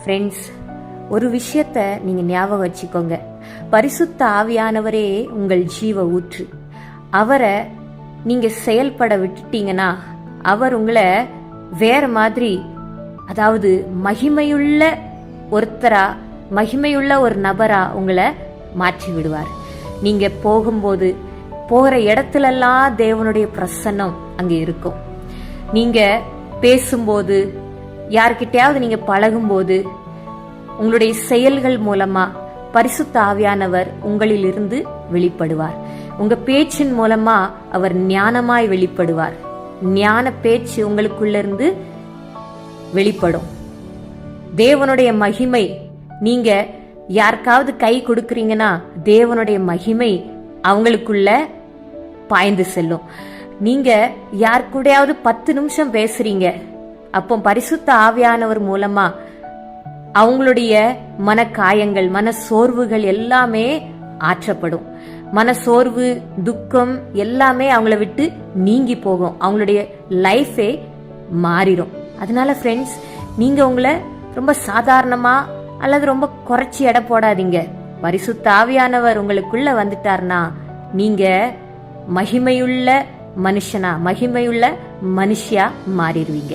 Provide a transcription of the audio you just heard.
Friends, ஒரு விஷயத்த நீங்க ஞாபகம் வச்சுக்கோங்க. பரிசுத்த ஆவியானவரே உங்கள் ஜீவ ஊற்று. அவரை நீங்க செயல்பட விட்டுட்டீங்கன்னா அவர் உங்களை வேற மாதிரி, அதாவது மகிமையுள்ள ஒருத்தரா, மகிமையுள்ள ஒரு நபரா உங்களை மாற்றி விடுவார். நீங்க போகும்போது போகிற இடத்துலலாம் தேவனுடைய பிரசன்னம் அங்கே இருக்கும். நீங்க பேசும்போது, யார்கிட்டயாவது நீங்க பழகும்போது, உங்களுடைய செயல்கள் மூலமா பரிசுத்த ஆவியானவர் உங்களிலிருந்து வெளிப்படுவார். உங்க பேச்சின் மூலமா அவர் ஞானமாய் வெளிப்படுவார். ஞான பேச்சு உங்களுக்குள்ள இருந்து வெளிப்படும். தேவனுடைய மகிமை, நீங்க யாருக்காவது கை கொடுக்கறீங்கன்னா தேவனுடைய மகிமை அவங்களுக்குள்ள பாய்ந்து செல்லும். நீங்க யார் கூடயாவது 10 நிமிஷம் பேசுறீங்க, அப்போ பரிசுத்த ஆவியானவர் மூலமா அவங்களுடைய மன காயங்கள், மன சோர்வுகள் எல்லாமே ஆற்றப்படும். மன சோர்வு, துக்கம் எல்லாமே அவங்கள விட்டு நீங்கி போகும். அவங்களுடைய லைஃபே மாறிடும். அதனால ஃப்ரெண்ட்ஸ், நீங்க உங்களை ரொம்ப சாதாரணமா அல்லது ரொம்ப குறைச்சி எடை போடாதீங்க. பரிசுத்த ஆவியானவர் உங்களுக்குள்ள வந்துட்டார்னா நீங்க மகிமையுள்ள மனுஷனா, மகிமையுள்ள மனுஷியா மாறிடுவீங்க.